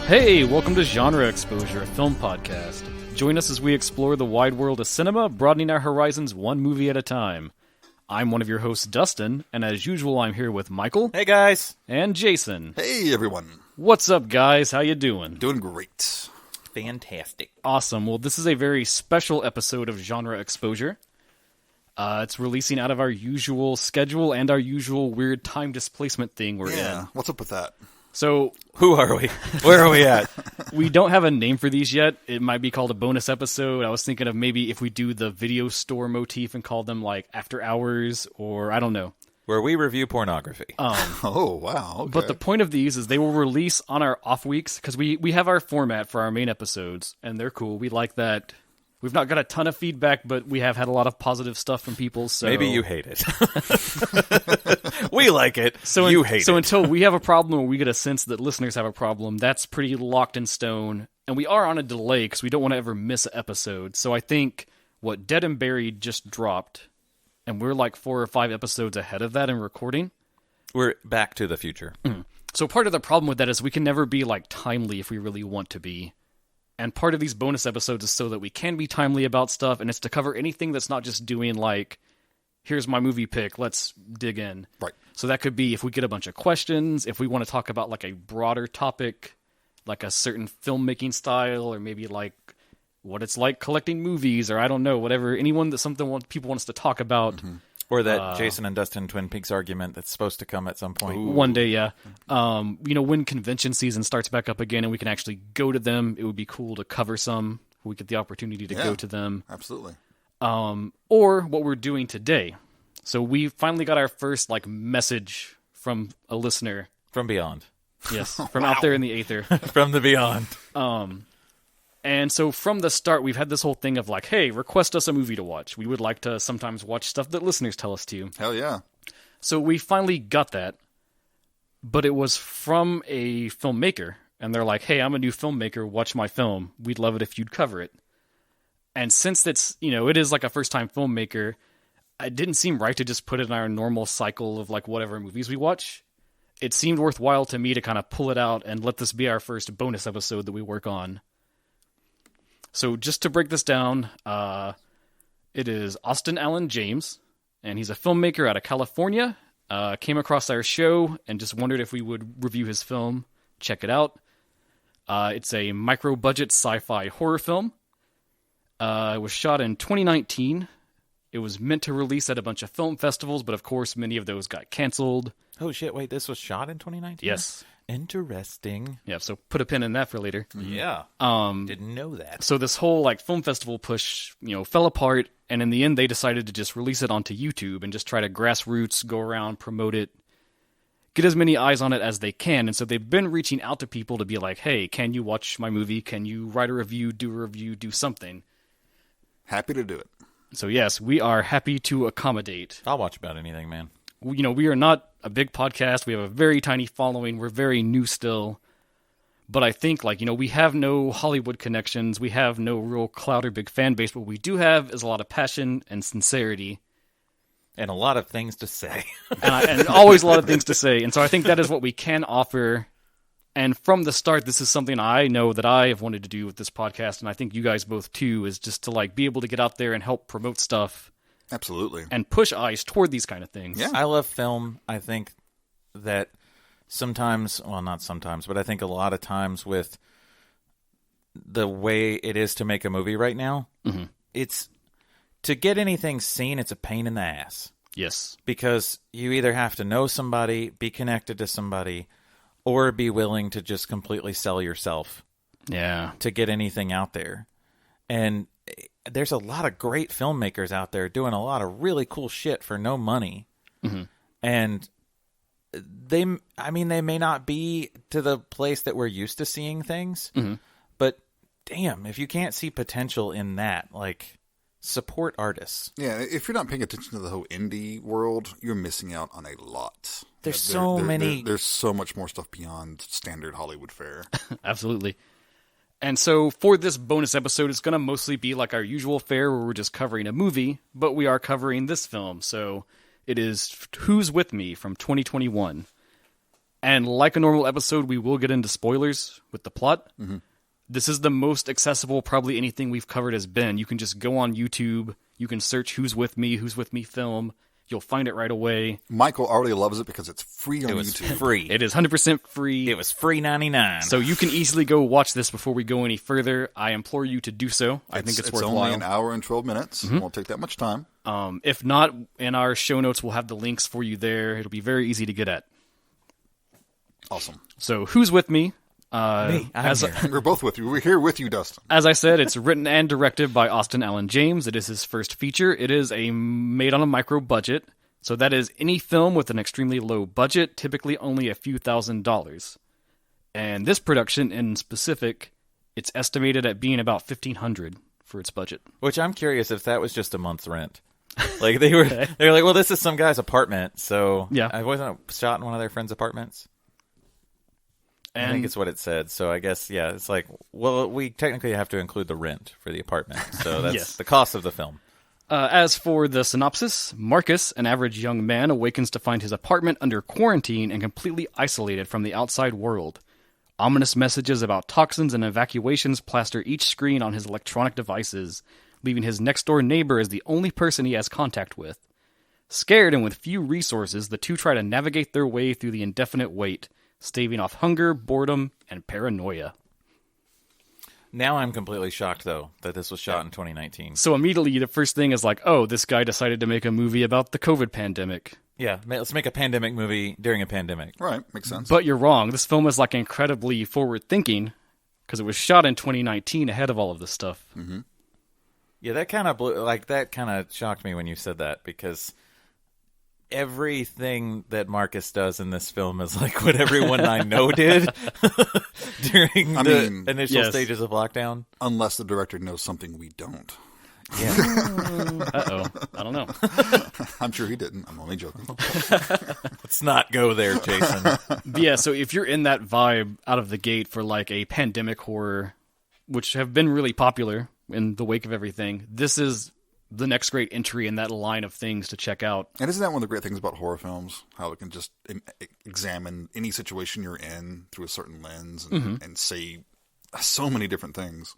Hey, welcome to Genre Exposure, a film podcast. Join us as we explore the wide world of cinema, broadening our horizons one movie at a time. I'm one of your hosts, Dustin, and as usual, I'm here with Michael. Hey, guys. And Jason. Hey, everyone. What's up, guys? How you doing? Doing great. Fantastic. Awesome. Well, this is a very special episode of Genre Exposure. It's releasing out of our usual schedule and our usual weird time displacement thing we're in. What's up with that? So, who are we? Where are we at? We don't have a name for these yet. It might be called a bonus episode. I was thinking of maybe if we do the video store motif and call them like After Hours, or I don't know. Where we review pornography. Oh, wow. Okay. But the point of these is they will release on our off weeks, because we have our format for our main episodes, and they're cool. We like that. We've not got a ton of feedback, but we have had a lot of positive stuff from people. So maybe you hate it. We like it. You hate it. So until we have a problem or we get a sense that listeners have a problem, that's pretty locked in stone. And we are on a delay because we don't want to ever miss an episode. So I think what Dead and Buried just dropped, and we're like 4 or 5 episodes ahead of that in recording. We're back to the future. So part of the problem with that is we can never be like timely if we really want to be. And part of these bonus episodes is so that we can be timely about stuff, and it's to cover anything that's not just doing like, here's my movie pick, let's dig in. Right. So that could be if we get a bunch of questions, if we want to talk about like a broader topic, like a certain filmmaking style, or maybe like what it's like collecting movies, or I don't know, whatever, people want us to talk about. Mm-hmm. Or that Jason and Dustin Twin Peaks argument that's supposed to come at some point. One day, yeah. When convention season starts back up again and we can actually go to them, it would be cool to cover some. We get the opportunity to go to them. Absolutely. Or what we're doing today. So we finally got our first like message from a listener. From beyond. Yes, from out there in the aether. From the beyond. And so from the start, we've had this whole thing of like, hey, request us a movie to watch. We would like to sometimes watch stuff that listeners tell us to. Hell yeah. So we finally got that, but it was from a filmmaker. And they're like, hey, I'm a new filmmaker. Watch my film. We'd love it if you'd cover it. And since it's, it is like a first-time filmmaker, it didn't seem right to just put it in our normal cycle of like whatever movies we watch. It seemed worthwhile to me to kind of pull it out and let this be our first bonus episode that we work on. So just to break this down, it is Austin Allan James, and he's a filmmaker out of California. Came across our show and just wondered if we would review his film. Check it out. It's a micro-budget sci-fi horror film. It was shot in 2019. It was meant to release at a bunch of film festivals, but of course many of those got canceled. Oh shit, wait, this was shot in 2019? Yes. Interesting. Yeah, so put a pin in that for later. Yeah. Didn't know that. So this whole like film festival push, fell apart, and in the end they decided to just release it onto YouTube and just try to grassroots go around, promote it, get as many eyes on it as they can. And so they've been reaching out to people to be like, hey, can you watch my movie? Can you write a review, do something? Happy to do it. So yes, we are happy to accommodate. I'll watch about anything, man. We are not a big podcast. We have a very tiny following. We're very new still. But I think, we have no Hollywood connections. We have no real clout or big fan base. What we do have is a lot of passion and sincerity. And a lot of things to say. and always a lot of things to say. And so I think that is what we can offer. And from the start, this is something I know that I have wanted to do with this podcast, and I think you guys both too, is just to be able to get out there and help promote stuff. Absolutely. And push eyes toward these kind of things. Yeah. I love film. I think that sometimes, well, not sometimes, but I think a lot of times with the way it is to make a movie right now, it's to get anything seen, it's a pain in the ass. Yes. Because you either have to know somebody, be connected to somebody, or be willing to just completely sell yourself. Yeah. To get anything out there. And there's a lot of great filmmakers out there doing a lot of really cool shit for no money. And they may not be to the place that we're used to seeing things, but damn, if you can't see potential in that, support artists. Yeah, if you're not paying attention to the whole indie world, you're missing out on a lot. There's There's so much more stuff beyond standard Hollywood fare. Absolutely. And so for this bonus episode, it's going to mostly be like our usual fare where we're just covering a movie, but we are covering this film. So it is Who's With Me from 2021. And like a normal episode, we will get into spoilers with the plot. This is the most accessible probably anything we've covered has been. You can just go on YouTube. You can search Who's With Me film. You'll find it right away. Michael already loves it because it's free on It was YouTube. free. It is 100% free. It was free 99. So you can easily go watch this before we go any further. I implore you to do so. I think it's worthwhile. It's only an hour and 12 minutes. Won't take that much time. If not, in our show notes, we'll have the links for you there. It'll be very easy to get at. Awesome. So, Who's With Me? Me, I'm here. We're both with you. We're here with you, Dustin. As I said, it's written and directed by Austin Allan James. It is his first feature. It is made on a micro budget. So that is any film with an extremely low budget, typically only a few $1,000s. And this production in specific, it's estimated at being about $1,500 for its budget. Which I'm curious if that was just a month's rent. Like they were like, well, this is some guy's apartment, so Yeah. I wasn't shot in one of their friends' apartments. I think it's what it said. So I guess, yeah, it's like, well, we technically have to include the rent for the apartment. So that's Yes. the cost of the film. As for the synopsis, Marcus, an average young man, awakens to find his apartment under quarantine and completely isolated from the outside world. Ominous messages about toxins and evacuations plaster each screen on his electronic devices, leaving his next-door neighbor as the only person he has contact with. Scared and with few resources, the two try to navigate their way through the indefinite wait, staving off hunger, boredom, and paranoia. Now I'm completely shocked, though, that this was shot in 2019. So immediately the first thing is like, oh, this guy decided to make a movie about the COVID pandemic. Yeah, let's make a pandemic movie during a pandemic. Right. Makes sense. But you're wrong. This film is like incredibly forward-thinking because it was shot in 2019 ahead of all of this stuff. Mm-hmm. Yeah, that kind of shocked me when you said that, because everything that Marcus does in this film is like what everyone I know did during the initial stages of lockdown. Unless the director knows something we don't. Yeah. Uh-oh. I don't know. I'm sure he didn't. I'm only joking. Let's not go there, Jason. But yeah, so if you're in that vibe out of the gate for like a pandemic horror, which have been really popular in the wake of everything, this is the next great entry in that line of things to check out. And isn't that one of the great things about horror films? How it can just examine any situation you're in through a certain lens and say so many different things.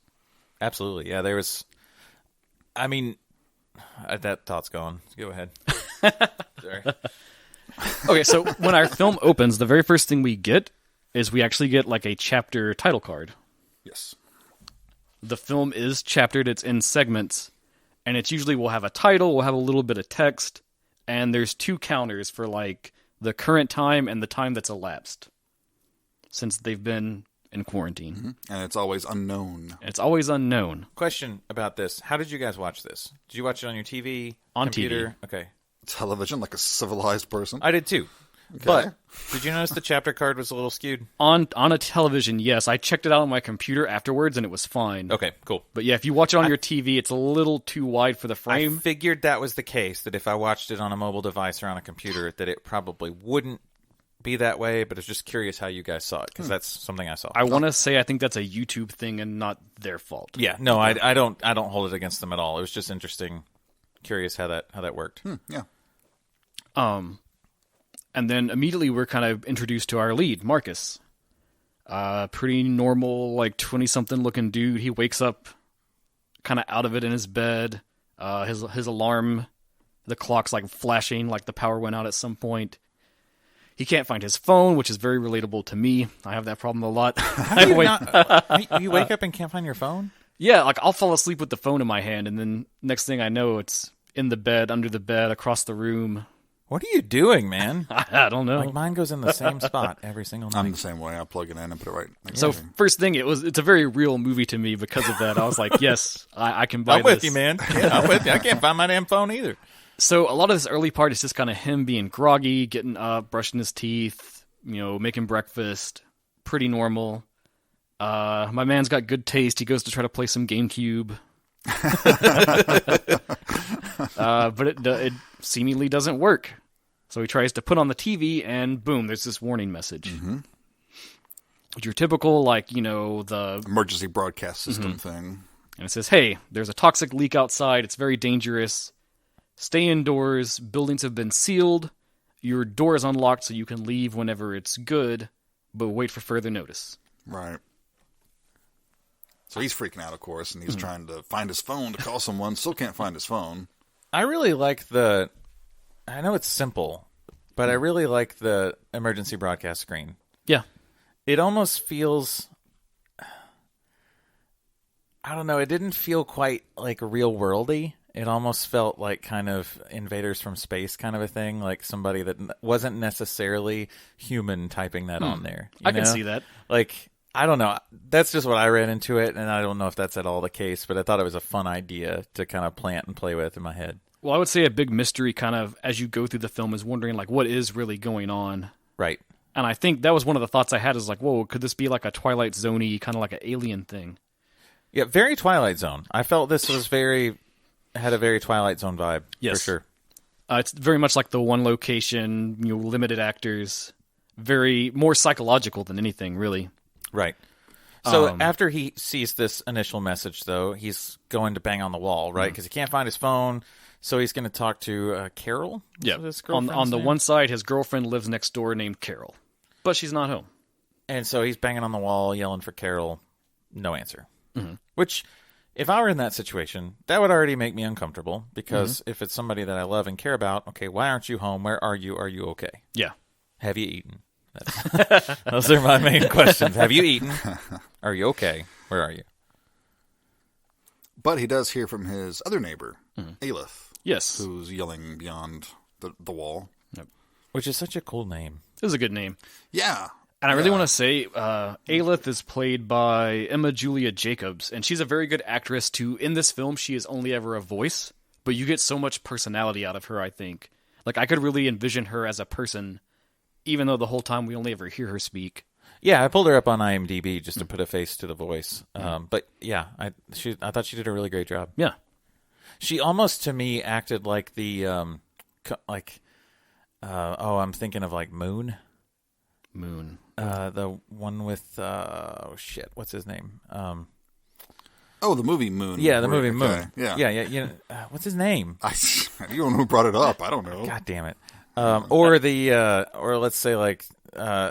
Absolutely. Yeah, there was... I mean, that thought's gone. Go ahead. Sorry. Okay, so when our film opens, the very first thing we get is we actually get like a chapter title card. Yes. The film is chaptered, it's in segments, and it's usually we'll have a title, we'll have a little bit of text, and there's two counters for like the current time and the time that's elapsed since they've been in quarantine. Mm-hmm. And it's always unknown. It's always unknown. Question about this. How did you guys watch this? Did you watch it on your TV? On computer? TV. Okay. Television, like a civilized person. I did too. Okay. But did you notice the chapter card was a little skewed? On a television, yes. I checked it out on my computer afterwards, and it was fine. Okay, cool. But yeah, if you watch it on your TV, it's a little too wide for the frame. I figured that was the case, that if I watched it on a mobile device or on a computer, that it probably wouldn't be that way, but I was just curious how you guys saw it, because that's something I saw. I want to say I think that's a YouTube thing and not their fault. Yeah, no, I don't hold it against them at all. It was just interesting, curious how that worked. Yeah. And then immediately we're kind of introduced to our lead, Marcus. Pretty normal, like 20-something looking dude. He wakes up kind of out of it in his bed. His alarm, the clock's like flashing, like the power went out at some point. He can't find his phone, which is very relatable to me. I have that problem a lot. You wake up and can't find your phone? Yeah, like I'll fall asleep with the phone in my hand, and then next thing I know, it's in the bed, under the bed, across the room. What are you doing, man? I don't know. Like mine goes in the same spot every single night. I'm the same way. I plug it in and put it right next So to me. first thing, it's a very real movie to me because of that. I was like, yes, I can buy I'm this. with you, man. Yeah, I'm with you. I can't find my damn phone either. So a lot of this early part is just kind of him being groggy, getting up, brushing his teeth, making breakfast. Pretty normal. My man's got good taste. He goes to try to play some GameCube. But it seemingly doesn't work. So he tries to put on the TV, and boom, there's this warning message. Mm-hmm. Your typical, the Emergency broadcast system thing. And it says, hey, there's a toxic leak outside. It's very dangerous. Stay indoors. Buildings have been sealed. Your door is unlocked so you can leave whenever it's good, but wait for further notice. Right. So he's freaking out, of course, and he's trying to find his phone to call someone. Still can't find his phone. I really like I know it's simple, but I really like the emergency broadcast screen. Yeah. It almost feels, I don't know, it didn't feel quite like real worldy. It almost felt like kind of invaders from space kind of a thing, like somebody that wasn't necessarily human typing that on there. I can see that. Like, I don't know. That's just what I read into it, and I don't know if that's at all the case, but I thought it was a fun idea to kind of plant and play with in my head. Well, I would say a big mystery kind of as you go through the film is wondering, like, what is really going on? Right. And I think that was one of the thoughts I had is like, whoa, could this be like a Twilight Zone-y, kind of like an alien thing? Yeah, very Twilight Zone. I felt this was had a very Twilight Zone vibe, Yes. for sure. It's very much like the one location, limited actors, very more psychological than anything, really. Right. So after he sees this initial message, though, he's going to bang on the wall, right? Because he can't find his phone, so he's going to talk to Carol? Yeah. His On girlfriend's the name? one side, his girlfriend lives next door named Carol, but she's not home. And so he's banging on the wall, yelling for Carol. No answer. Mm-hmm. Which, if I were in that situation, that would already make me uncomfortable, because if it's somebody that I love and care about, okay, why aren't you home? Where are you? Are you okay? Yeah. Have you eaten? Those are my main questions. Have you eaten? Are you okay? Where are you? But he does hear from his other neighbor, Aelith. Yes. Who's yelling beyond the wall. Yep. Which is such a cool name. This is a good name. Yeah. And I really want to say, Aelith is played by Emma Julia Jacobs, and she's a very good actress too. In this film, she is only ever a voice, but you get so much personality out of her, I think. Like, I could really envision her as a person, even though the whole time we only ever hear her speak. Yeah, I pulled her up on IMDb just to put a face to the voice. But yeah, I thought she did a really great job. Yeah. She almost, to me, acted like the, I'm thinking of like Moon. Moon. The one with, what's his name? Oh, the movie Moon. Yeah, the movie Okay. Moon. Yeah. Yeah. What's his name? You don't know who brought it up. I don't know. God damn it. Or let's say like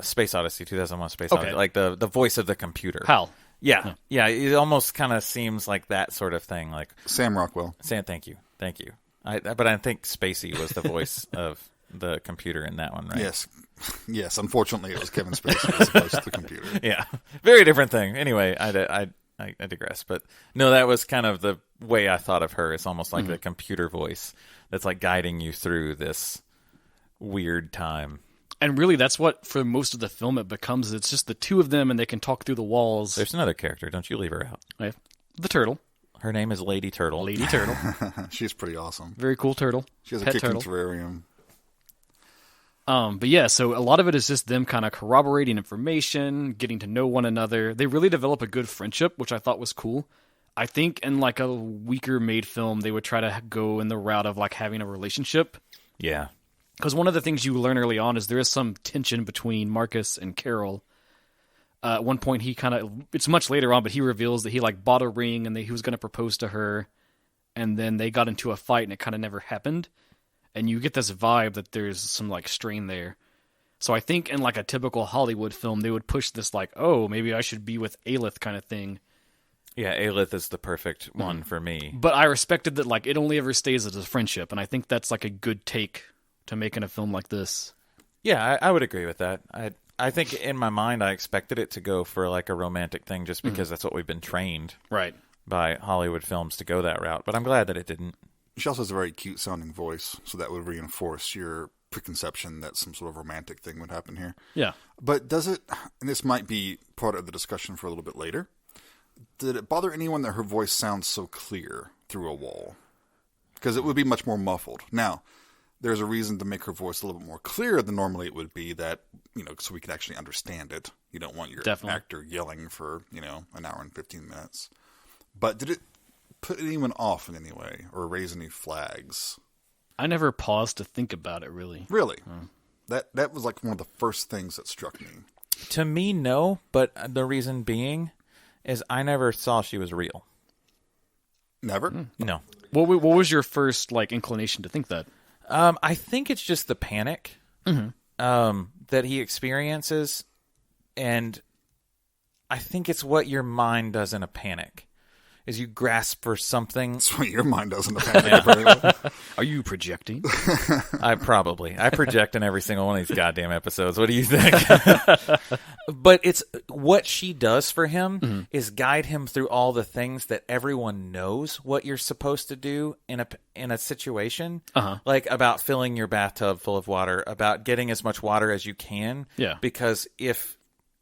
Space Odyssey, 2001 Space Odyssey, like the voice of the computer. Hal. Yeah. It almost kind of seems like that sort of thing. Like Sam Rockwell. Thank you. But I think Spacey was the voice of the computer in that one, right? Yes. Unfortunately, it was Kevin Spacey as opposed to the computer. Yeah, very different thing. Anyway, I digress. But no, that was kind of the way I thought of her. It's almost like the computer voice that's like guiding you through this weird time. And really, that's what, for most of the film, it becomes. It's just the two of them, and they can talk through the walls. There's another character. Don't you leave her out. The turtle. Her name is Lady Turtle. Lady Turtle. She's pretty awesome. Very cool turtle. She has Pet a kicking turtle. terrarium. But yeah, so a lot of it is just them kind of corroborating information, getting to know one another. They really develop a good friendship, which I thought was cool. I think in like a weaker made film, they would try to go in the route of like having a relationship. Yeah. Because one of the things you learn early on is there is some tension between Marcus and Carol. At one point, it's much later on, but he reveals that he like bought a ring and that he was going to propose to her. And then they got into a fight and it kind of never happened. And you get this vibe that there's some like strain there. So I think in like a typical Hollywood film, they would push this like, oh, maybe I should be with Aelith kind of thing. Yeah, Aelith is the perfect one for me. But I respected that like it only ever stays as a friendship. And I think that's like a good take to make in a film like this. Yeah, I would agree with that. I think in my mind, I expected it to go for like a romantic thing just because that's what we've been trained by Hollywood films to go that route. But I'm glad that it didn't. She also has a very cute sounding voice, so that would reinforce your preconception that some sort of romantic thing would happen here. Yeah. But does it, and this might be part of the discussion for a little bit later, did it bother anyone that her voice sounds so clear through a wall? Because it would be much more muffled. Now, there's a reason to make her voice a little bit more clear than normally it would be, that, so we can actually understand it. You don't want your actor yelling for, an hour and 15 minutes. But did it put anyone off in any way or raise any flags? I never paused to think about it, really. Really? That was like one of the first things that struck me. To me, no, but the reason being is I never saw she was real. Never? No. What was your first like inclination to think that? I think it's just the panic that he experiences, and I think it's what your mind does in a panic. Is you grasp for something. That's what your mind does in a panic. Are you projecting? I project in every single one of these goddamn episodes. What do you think? But it's what she does for him is guide him through all the things that everyone knows what you're supposed to do in a situation. Like about filling your bathtub full of water, about getting as much water as you can. Yeah. Because if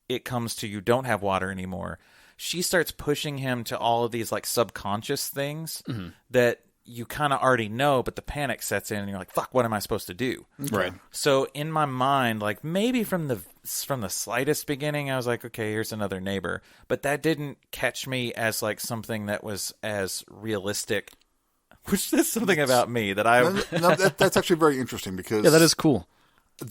it comes to you don't have water anymore, she starts pushing him to all of these like subconscious things that you kind of already know, but the panic sets in and you're like, fuck, what am I supposed to do? Right. So in my mind, like maybe from the slightest beginning, I was like, okay, here's another neighbor. But that didn't catch me as like something that was as realistic, which is something about me that I... No, that's actually very interesting because... Yeah, that is cool.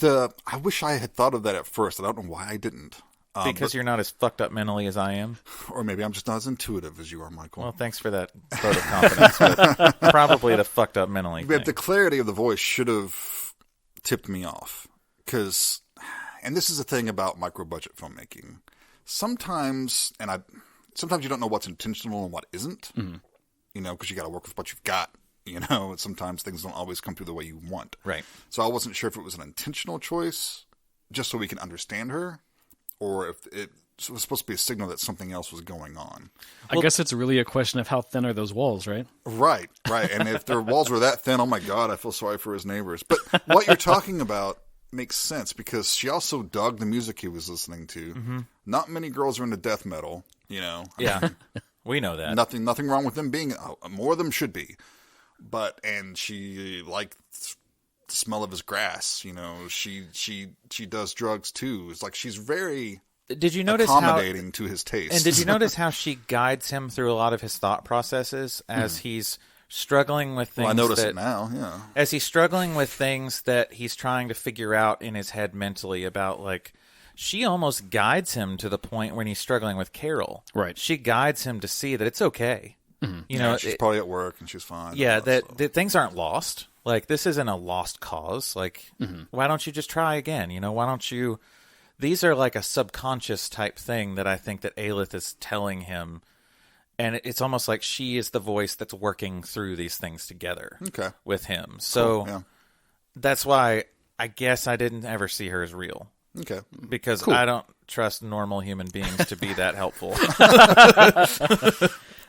I wish I had thought of that at first. I don't know why I didn't. Because you're not as fucked up mentally as I am? Or maybe I'm just not as intuitive as you are, Michael. Well, thanks for that vote of confidence. But probably the fucked up mentally thing. But the clarity of the voice should have tipped me off. And this is the thing about micro-budget filmmaking. Sometimes you don't know what's intentional and what isn't. Because you got to work with what you've got. And sometimes things don't always come through the way you want. Right. So I wasn't sure if it was an intentional choice, just so we can understand her, or if it was supposed to be a signal that something else was going on. I guess it's really a question of how thin are those walls, right? Right. And if their walls were that thin, oh my God, I feel sorry for his neighbors. But what you're talking about makes sense because she also dug the music he was listening to. Not many girls are into death metal, Yeah, we know that. Nothing wrong with them being, more of them should be. And she liked the smell of his grass, she does drugs too. It's like she's very accommodating to his taste. And did you notice how she guides him through a lot of his thought processes as he's struggling with things? Well, I notice it now, yeah. As he's struggling with things that he's trying to figure out in his head mentally about, like, she almost guides him to the point when he's struggling with Carol. Right. She guides him to see that it's okay. She's probably at work and she's fine. Yeah, that things aren't lost. Like, this isn't a lost cause. Like, why don't you just try again? Why don't you... These are like a subconscious type thing that I think that Aelith is telling him. And it's almost like she is the voice that's working through these things together with him. So that's why I guess I didn't ever see her as real. Okay. Because I don't trust normal human beings to be that helpful.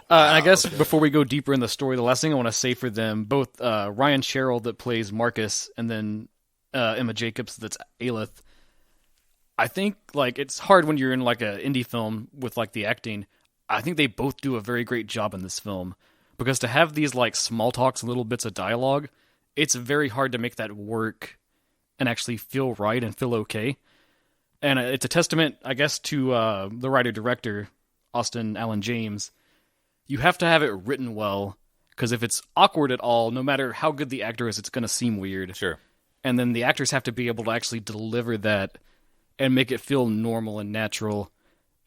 And I guess before we go deeper in the story, the last thing I want to say for them, both Ryan Sherrill that plays Marcus and then Emma Jacobs that's Aelith, I think like it's hard when you're in like an indie film with like the acting. I think they both do a very great job in this film because to have these like small talks and little bits of dialogue, it's very hard to make that work and actually feel right and feel okay. And it's a testament, I guess, to the writer-director, Austin Allan James. You have to have it written well, because if it's awkward at all, no matter how good the actor is, it's going to seem weird. Sure. And then the actors have to be able to actually deliver that and make it feel normal and natural.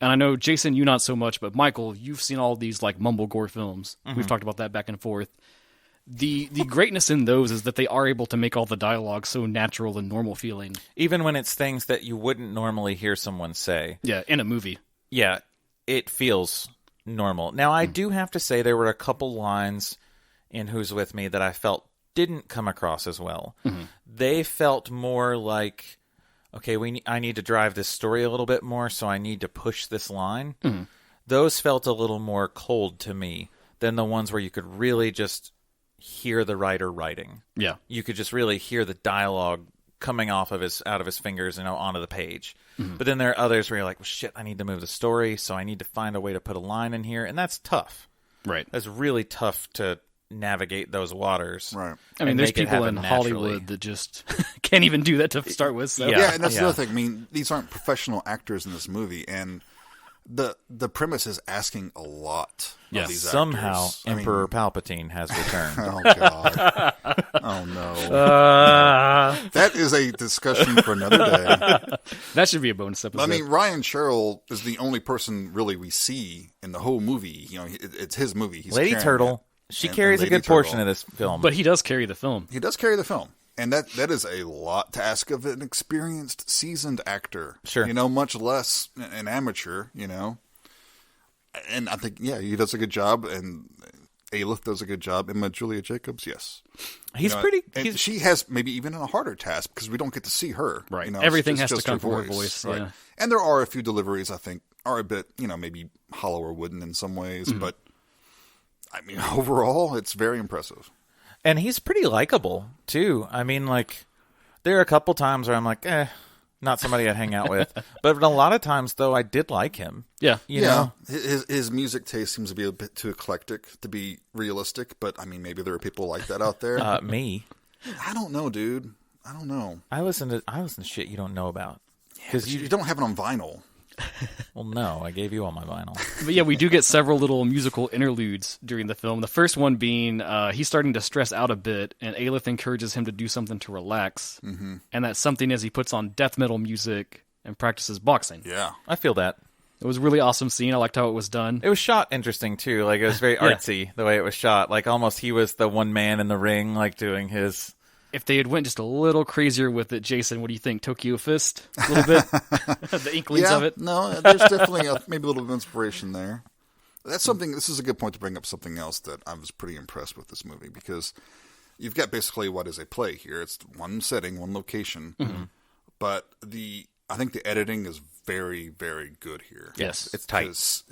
And I know, Jason, you not so much, but Michael, you've seen all these like mumblegore films. We've talked about that back and forth. The greatness in those is that they are able to make all the dialogue so natural and normal feeling. Even when it's things that you wouldn't normally hear someone say. Yeah, in a movie. Yeah, it feels normal. Now, I do have to say there were a couple lines in Who's With Me that I felt didn't come across as well. They felt more like, okay, I need to drive this story a little bit more, so I need to push this line. Those felt a little more cold to me than the ones where you could really just hear the writer writing. Yeah. You could just really hear the dialogue coming out of his fingers, onto the page. But then there are others where you're like, well, shit, I need to move the story, so I need to find a way to put a line in here, and that's tough. Right. That's really tough to navigate those waters. Right. I mean, there's people in Hollywood that just can't even do that to start with. So. Yeah, and that's the other thing. I mean, these aren't professional actors in this movie, and the premise is asking a lot of these somehow actors. Emperor Palpatine has returned. Oh, God. Oh, no. That is a discussion for another day. That should be a bonus episode. I mean, Ryan Sherrill is the only person really we see in the whole movie. It's his movie. He's Lady Turtle. She carries a good portion of this film. But he does carry the film. He does carry the film. And that is a lot to ask of an experienced, seasoned actor. Sure. Much less an amateur, And I think, he does a good job, and Aelith does a good job. Emma Julia Jacobs, yes. He's she has maybe even a harder task because we don't get to see her. Right. Everything has to come from her voice. Right. Yeah. And there are a few deliveries I think are a bit, maybe hollow or wooden in some ways, but I mean, overall, it's very impressive. And he's pretty likable, too. I mean, like, there are a couple times where I'm like, not somebody I'd hang out with. But a lot of times, though, I did like him. Yeah. You know? His music taste seems to be a bit too eclectic to be realistic, but, I mean, maybe there are people like that out there. Me. I don't know, dude. I don't know. I listen to shit you don't know about. Because you don't have it on vinyl. Well, no, I gave you all my vinyl. But yeah, we do get several little musical interludes during the film. The first one being he's starting to stress out a bit, and Aelith encourages him to do something to relax. Mm-hmm. And that something is he puts on death metal music and practices boxing. Yeah. I feel that. It was a really awesome scene. I liked how it was done. It was shot interesting, too. Like, it was very artsy, the way it was shot. Like, almost he was the one man in the ring, like, doing his... If they had went just a little crazier with it, Jason, what do you think? Tokyo Fist? A little bit? The inklings of it? No, there's definitely maybe a little bit of inspiration there. This is a good point to bring up something else that I was pretty impressed with this movie, because you've got basically what is a play here. It's one setting, one location, but I think the editing is very, very good here. Yes, it's tight. It's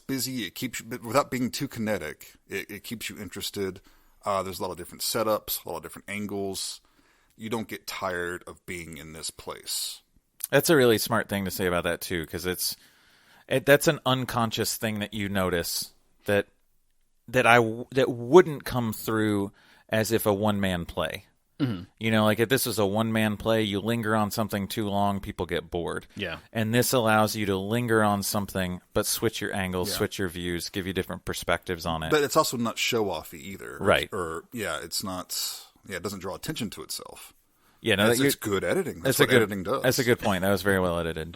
busy. It keeps you, but without being too kinetic, it keeps you interested. There's a lot of different setups, a lot of different angles. You don't get tired of being in this place. That's a really smart thing to say about that, too, because that's an unconscious thing that you notice that wouldn't come through as if a one-man play. Mm-hmm. Like if this was a one-man play, you linger on something too long, people get bored. Yeah. And this allows you to linger on something, but switch your angles, switch your views, give you different perspectives on it. But it's also not show-offy either. Right. It's not... Yeah, it doesn't draw attention to itself. Yeah, no, it's good editing. That's what editing does. That's a good point. That was very well edited.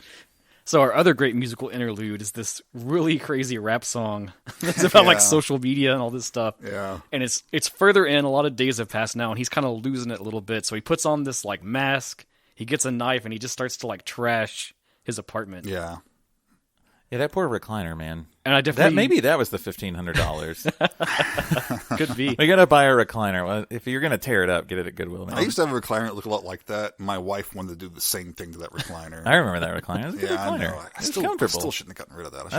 So our other great musical interlude is this really crazy rap song that's about like social media and all this stuff. Yeah. And it's further in. A lot of days have passed now, and he's kind of losing it a little bit. So he puts on this like mask. He gets a knife, and he just starts to like trash his apartment. Yeah. Yeah, that poor recliner, man. And I definitely maybe that was the $1,500. Could be. We gotta buy a recliner. Well, if you're gonna tear it up, get it at Goodwill. Man. I used to have a recliner that looked a lot like that. My wife wanted to do the same thing to that recliner. I remember that recliner. It was a good recliner. I know. I still shouldn't have gotten rid of that.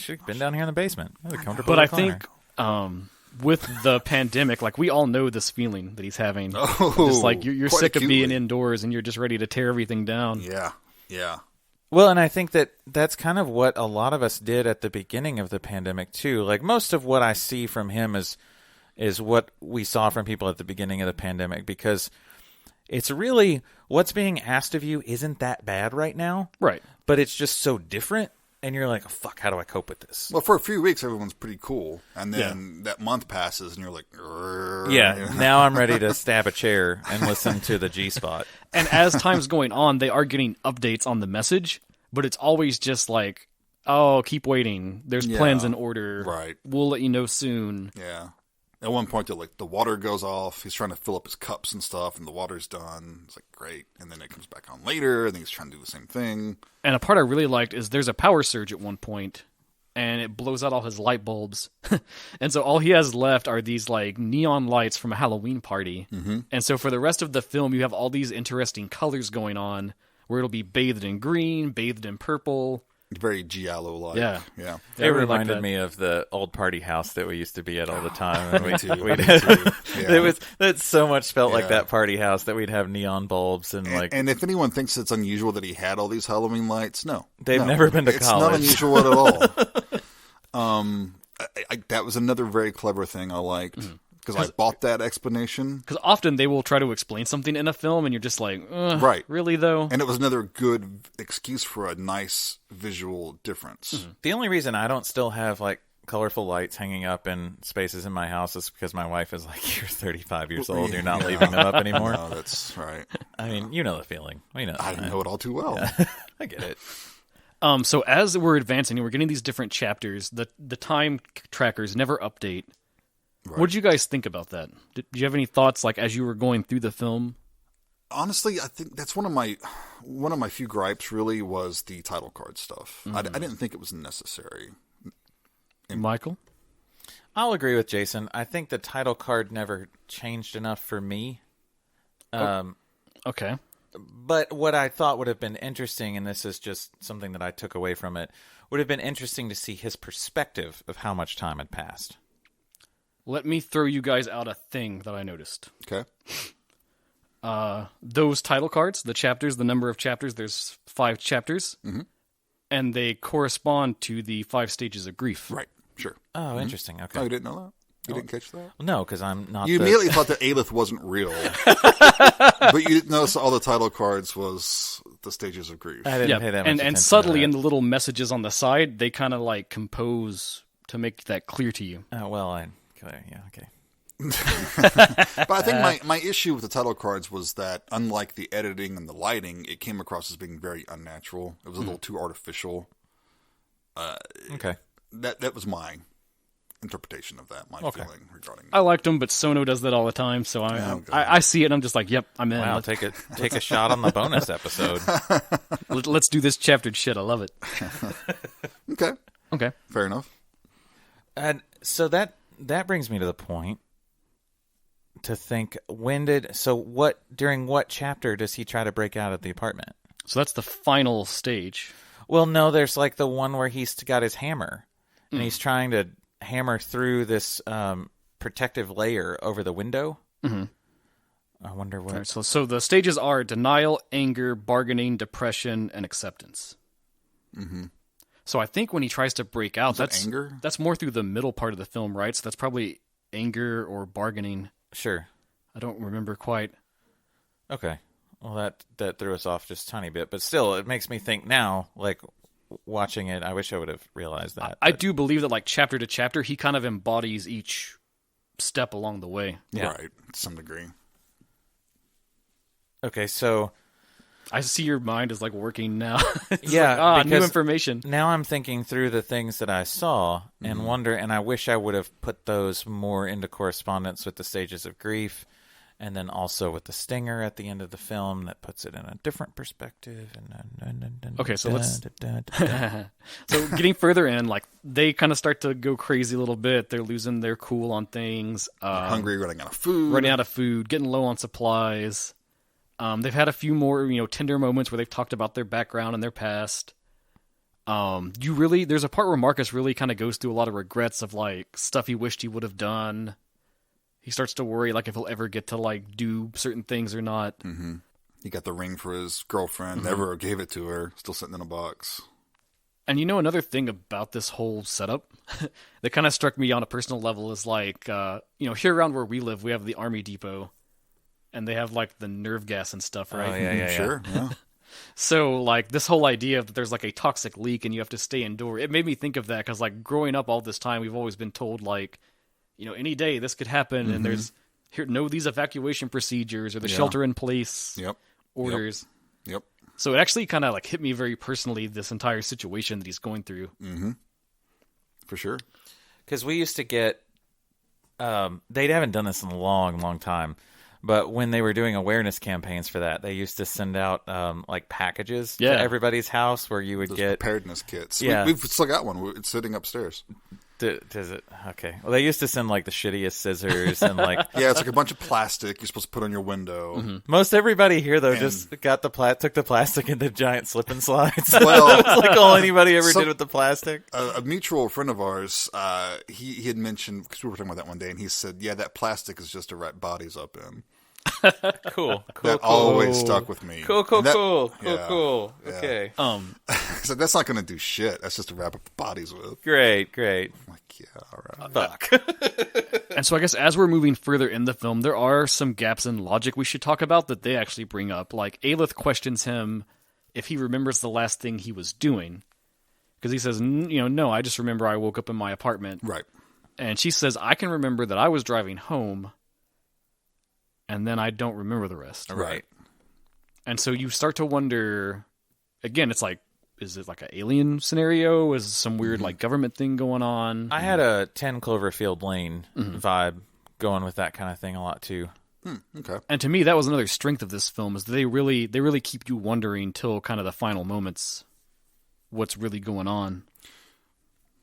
Should have been down here in the basement. That was a comfortable But I recliner. think with the pandemic, like we all know this feeling that he's having. Oh, just like you're sick acutely. of being indoors and you're just ready to tear everything down. Yeah. Well, and I think that's kind of what a lot of us did at the beginning of the pandemic, too. Like, most of what I see from him is what we saw from people at the beginning of the pandemic, because it's really what's being asked of you isn't that bad right now. Right. But it's just so different, and you're like, oh, fuck, how do I cope with this? Well, for a few weeks, everyone's pretty cool. And then that month passes, and you're like, now I'm ready to stab a chair and listen to the G-spot. And as time's going on, they are getting updates on the message, but it's always just like, oh, keep waiting. There's plans in order. Right. We'll let you know soon. Yeah. At one point, the water goes off. He's trying to fill up his cups and stuff, and the water's done. It's like, great. And then it comes back on later, and then he's trying to do the same thing. And a part I really liked is there's a power surge at one point, and it blows out all his light bulbs. And so all he has left are these like neon lights from a Halloween party. Mm-hmm. And so for the rest of the film, you have all these interesting colors going on, where it'll be bathed in green, bathed in purple. Very Giallo-like. Yeah. It reminded me of the old party house that we used to be at all the time. And Me too. It so much felt like that party house that we'd have neon bulbs and like. And if anyone thinks it's unusual that he had all these Halloween lights, no, they've never been to college. It's not unusual at all. That was another very clever thing I liked. Because I bought that explanation. Because often they will try to explain something in a film, and you're just like, right. Really, though? And it was another good excuse for a nice visual difference. Mm-hmm. The only reason I don't still have, like, colorful lights hanging up in spaces in my house is because my wife is like, you're 35 years old, you're not leaving them up anymore. No, that's right. I mean, you know the feeling. I know it all too well. Yeah. I get it. So as we're advancing, we're getting these different chapters. The time trackers never update. Right. What did you guys think about that? Did you have any thoughts, like, as you were going through the film? Honestly, I think that's one of my few gripes. Really, was the title card stuff. I didn't think it was necessary. Michael? I'll agree with Jason. I think the title card never changed enough for me. Okay. But what I thought would have been interesting, and this is just something that I took away from it, would have been interesting to see his perspective of how much time had passed. Let me throw you guys out a thing that I noticed. Okay. Those title cards, the chapters, the number of chapters, there's 5 chapters, and they correspond to the 5 stages of grief. Right. Sure. Oh, interesting. Okay. Oh, you didn't know that? You didn't catch that? No, because I'm not. You immediately thought that Aelith wasn't real, but you didn't notice all the title cards was the stages of grief. I didn't pay that much attention and to subtly that. in the little messages on the side, they kind of like compose to make that clear to you. Oh, well, yeah, okay. But I think my issue with the title cards was that, unlike the editing and the lighting, it came across as being very unnatural. It was a little too artificial. Okay. That was my interpretation of that, my feeling regarding I liked them, but Sono does that all the time, so I see it and I'm just like, yep, I'm in. Wow, take a shot on the bonus episode. Let's do this chaptered shit. I love it. Okay. Fair enough. And so that brings me to the point to think, during what chapter does he try to break out of the apartment? So that's the final stage. Well, no, there's like the one where he's got his hammer and he's trying to hammer through this protective layer over the window. Mm-hmm. I wonder what. Right, so the stages are denial, anger, bargaining, depression, and acceptance. Mm-hmm. So I think when he tries to break out, that's anger. That's more through the middle part of the film, right? So that's probably anger or bargaining. Sure. I don't remember quite. Okay. Well, that threw us off just a tiny bit, but still, it makes me think now, like, watching it, I wish I would have realized that. I do believe that, like, chapter to chapter, he kind of embodies each step along the way. Yeah. Right, to some degree. Okay, so I see your mind is, like, working now. yeah, like, new information. Now I'm thinking through the things that I saw and wonder, and I wish I would have put those more into correspondence with the stages of grief, and then also with the stinger at the end of the film that puts it in a different perspective. Okay, so let's... So getting further in, like, they kind of start to go crazy a little bit. They're losing their cool on things. Hungry, running out of food. Getting low on supplies. They've had a few more, tender moments where they've talked about their background and their past. There's a part where Marcus really kind of goes through a lot of regrets of, like, stuff he wished he would have done. He starts to worry, like, if he'll ever get to, like, do certain things or not. Mm-hmm. He got the ring for his girlfriend, never gave it to her, still sitting in a box. And another thing about this whole setup that kind of struck me on a personal level is, like, here around where we live, we have the Army Depot, and they have, like, the nerve gas and stuff, right? Oh, yeah. Sure, yeah. So, like, this whole idea that there's, like, a toxic leak and you have to stay indoors, it made me think of that, because, like, growing up all this time, we've always been told, like, any day this could happen, and there's these evacuation procedures or the shelter in place orders. Yep. So it actually kind of, like, hit me very personally, this entire situation that he's going through. Mm-hmm. For sure. Because we used to get, they haven't done this in a long, long time, but when they were doing awareness campaigns for that, they used to send out, like, packages to everybody's house where you would Those get preparedness kits. Yeah. We've still got one. It's sitting upstairs. Does it? Okay. Well, they used to send, like, the shittiest scissors and, like... Yeah, it's like a bunch of plastic you're supposed to put on your window. Mm-hmm. Most everybody here, though, just got took the plastic into giant slip and slides. Well, that was, like, all anybody ever did with the plastic. A mutual friend of ours, he had mentioned, because we were talking about that one day, and he said, yeah, that plastic is just to wrap bodies up in. Cool. That always stuck with me. Cool. Yeah. Okay. So that's not going to do shit. That's just to wrap up bodies with. Great. I'm like, yeah, all right. Fuck. And so I guess as we're moving further in the film, there are some gaps in logic we should talk about that they actually bring up. Like, Aelith questions him if he remembers the last thing he was doing. Because he says, no, I just remember I woke up in my apartment. Right. And she says, I can remember that I was driving home, and then I don't remember the rest. Right. And so you start to wonder, again, it's like, is it like an alien scenario? Is it some weird like government thing going on? I had a 10 Cloverfield Lane vibe going with that kind of thing a lot too. Okay. And to me, that was another strength of this film is they really keep you wondering till kind of the final moments what's really going on.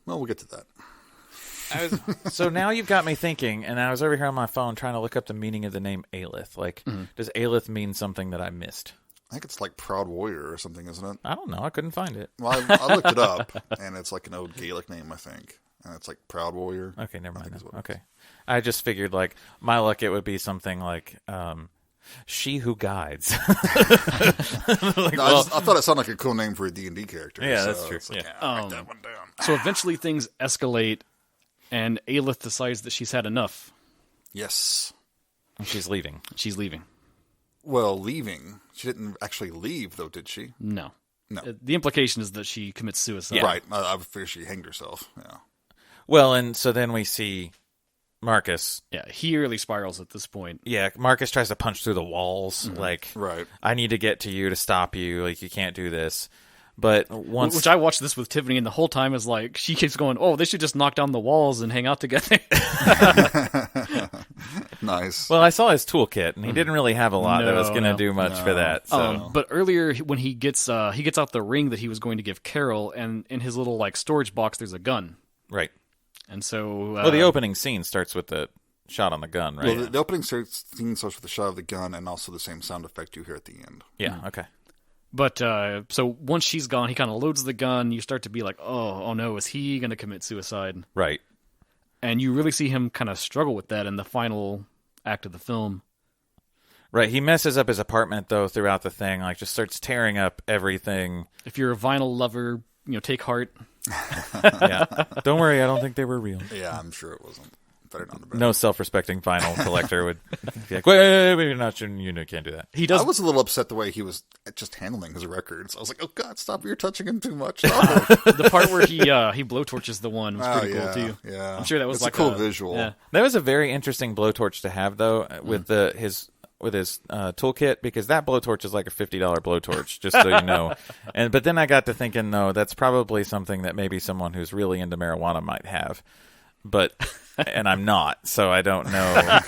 Well, we'll get to that. So now you've got me thinking, and I was over here on my phone trying to look up the meaning of the name Aelith. Like, does Aelith mean something that I missed? I think it's like Proud Warrior or something, isn't it? I don't know. I couldn't find it. Well, I looked it up, and it's like an old Gaelic name, I think. And it's like Proud Warrior. Okay, never mind. is what it Okay. I just figured, like, my luck, it would be something like, She Who Guides. Like, no, I thought it sounded like a cool name for a D&D character. Yeah, so that's true. it's like, Yeah. write that one down. So eventually things escalate, and Aelith decides that she's had enough. Yes. She's leaving. She's leaving. Well, leaving. She didn't actually leave, though, did she? No. No. The implication is that she commits suicide. Right. I figure she hanged herself. Yeah. Well, and so then we see Marcus. Yeah, he really spirals at this point. Yeah, Marcus tries to punch through the walls. Like, Right. I need to get to you to stop you. Like, you can't do this. But once... Which I watched this with Tiffany, and the whole time is like, she keeps going, oh, they should just knock down the walls and hang out together. Nice. Well, I saw his toolkit, and he didn't really have a lot that was going to do much for that. So. But earlier, when he gets out the ring that he was going to give Carol, and in his little like storage box, there's a gun. Right. And so... well, the opening scene starts with the shot on the gun, right? Well, the opening scene starts with the shot of the gun and also the same sound effect you hear at the end. Yeah, okay. But, so once she's gone, he kind of loads the gun. You start to be like, oh no, is he going to commit suicide? Right. And you really see him kind of struggle with that in the final act of the film. Right. He messes up his apartment, though, throughout the thing. Like, just starts tearing up everything. If you're a vinyl lover, take heart. Yeah. Don't worry, I don't think they were real. Yeah, I'm sure it wasn't. Better not about No self-respecting vinyl collector would be like, wait, you're not, you can't do that. He does. I was a little upset the way he was just handling his records. I was like, oh, God, stop. You're touching him too much. Stop it. The part where he blowtorches the one was pretty cool, too. Yeah. I'm sure that was it's like a cool visual. Yeah. That was a very interesting blowtorch to have, though, with his toolkit, because that blowtorch is like a $50 blowtorch, just so you know. But then I got to thinking, no, that's probably something that maybe someone who's really into marijuana might have. And I'm not, so I don't know.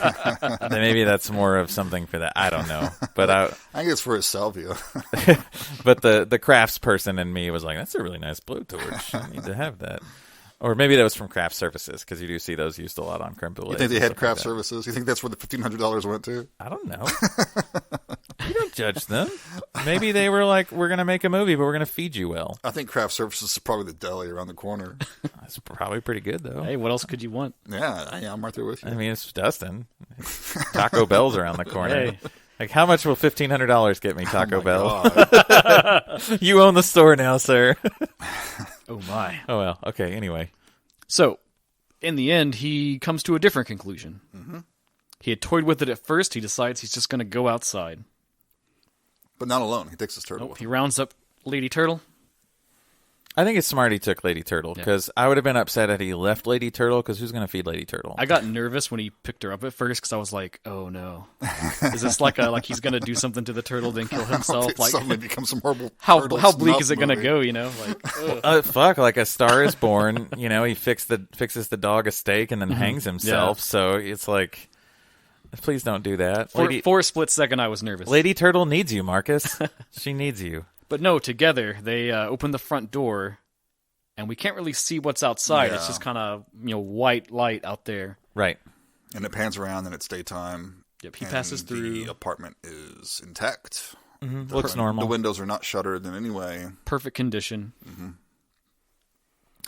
Maybe that's more of something for that. I don't know. But I think it's for his salvia. But the crafts person in me was like, that's a really nice blowtorch. I need to have that. Or maybe that was from craft services, because you do see those used a lot on creme brulee. You think they had craft services? You think that's where the $1,500 went to? I don't know. You don't judge them. Maybe they were like, we're going to make a movie, but we're going to feed you well. I think craft services is probably the deli around the corner. That's probably pretty good, though. Hey, what else could you want? Yeah, I'm right there with you. I mean, it's Dustin. Taco Bell's around the corner. Hey. Like, how much will $1,500 get me, Taco Bell? God. You own the store now, sir. Oh, my. Oh, well. Okay, anyway. So, in the end, he comes to a different conclusion. Mm-hmm. He had toyed with it at first. He decides he's just going to go outside. But not alone. He takes his turtle Nope, with he him. rounds up Lady Turtle. I think it's smart he took Lady Turtle, because I would have been upset had he left Lady Turtle, because who's going to feed Lady Turtle? I got nervous when he picked her up at first because I was like, "Oh no, is this like he's gonna do something to the turtle then kill himself?" It Like, suddenly becomes some horrible how turtle bleak snuff is it gonna movie. go? Like, Fuck, like A Star is Born, he fixes the dog a steak and then hangs himself, so it's like, please don't do that. for a split second, I was nervous. Lady Turtle needs you, Marcus. She needs you. But no, together they open the front door, and we can't really see what's outside. Yeah. It's just kind of white light out there. Right. And it pans around, and it's daytime. Yep, he and passes through. The apartment is intact. Looks normal. The windows are not shuttered in any way. Perfect condition. Mm-hmm.